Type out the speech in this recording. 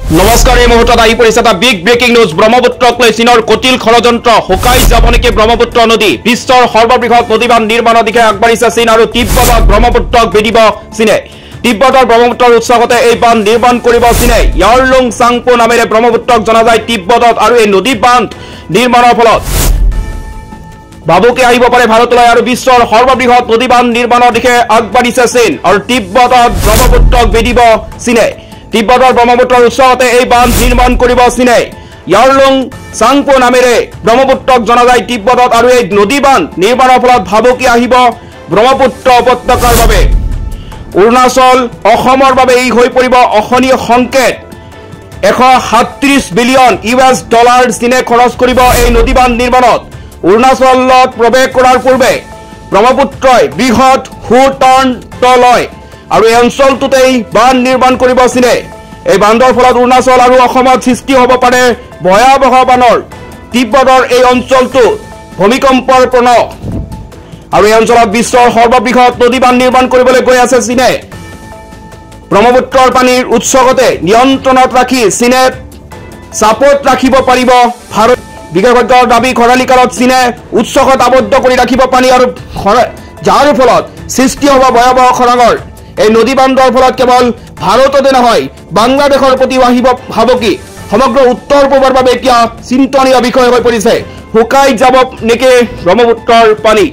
নমস্কাৰ এই মুহূৰ্তত আহি পৰিছে এটা বিগ ব্ৰেকিং নিউজ ব্ৰহ্মপুত্ৰক লৈ চীনৰ কটিল ষড়যন্ত্ৰ শুকাই যাব নেকি ব্ৰহ্মপুত্ৰ নদী বিশ্বৰ সৰ্ববৃহৎ নদীবান্ধ নিৰ্মাণৰ দিশে আগবাঢ়িছে চীন আৰু তিব্বতত ব্ৰহ্মপুত্ৰক বেদিব চীনে তিব্বতৰ ব্ৰহ্মপুত্ৰৰ উৎসগতে এই বান্ধ নিৰ্মাণ কৰিব চীনে ইয়াৰলুং চাংপো নামেৰে ব্ৰহ্মপুত্ৰক জনা যায় তিব্বতত আৰু এই নদী বান্ধ নিৰ্মাণৰ ফলত ভাবুকি আহিব পাৰে ভাৰতলৈ আৰু বিশ্বৰ সৰ্ববৃহৎ নদীবান্ধ নিৰ্মাণৰ দিশে আগবাঢ়িছে চীন আৰু তিব্বতত ব্ৰহ্মপুত্ৰক বেদিব চীনে তিব্বতৰ ব্ৰহ্মপুত্ৰৰ উৎসগতে এই বান্ধ নিৰ্মাণ কৰিব চীনে ইয়াৰলুং চাংপো নামেৰে ব্ৰহ্মপুত্ৰক জনা যায় তিব্বতত আৰু এই নদী বান্ধ নিৰ্মাণৰ ফলত ভাবুকি আহিব ব্ৰহ্মপুত্ৰ উপত্যকাৰ বাবে অৰুণাচল অসমৰ বাবে এই হৈ পৰিব অশনীয় সংকেত 137 বিলিয়ন US ডলাৰ চীনে খৰচ কৰিব এই নদী বান্ধ নিৰ্মাণত অৰুণাচলত প্ৰৱেশ কৰাৰ পূৰ্বে ব্ৰহ্মপুত্ৰই বৃহৎ সুটাৰ্ণ লয় আৰু এই অঞ্চলটোতেই বান্ধ নিৰ্মাণ কৰিব চীনে এই বান্ধৰ ফলত অৰুণাচল আৰু অসমত সৃষ্টি হ'ব পাৰে ভয়াৱহ বানৰ তিব্বতৰ এই অঞ্চলটো ভূমিকম্পৰ প্ৰণ আৰু এই অঞ্চলত বিশ্বৰ সৰ্ববৃহৎ নদী বান্ধ নিৰ্মাণ কৰিবলৈ গৈ আছে চীনে ব্ৰহ্মপুত্ৰৰ পানীৰ উৎসগতে নিয়ন্ত্ৰণত ৰাখি চীনে চাপত ৰাখিব পাৰিব ভাৰত বিশেষজ্ঞৰ দাবী খৰালি কালত চীনে উৎসগত আবদ্ধ কৰি ৰাখিব পানী আৰু যাৰ ফলত সৃষ্টি হ'ব ভয়াৱহ খৰাঙৰ এই নদী বান্ধৰ ফলত কেৱল ভাৰততে নহয় বাংলাদেশৰ প্ৰতিও আহিব ভাবুকি সমগ্ৰ উত্তৰ পূবৰ বাবে এতিয়া চিন্তনীয় বিষয় হৈ পৰিছে শুকাই যাব নেকি ব্ৰহ্মপুত্ৰৰ পানী।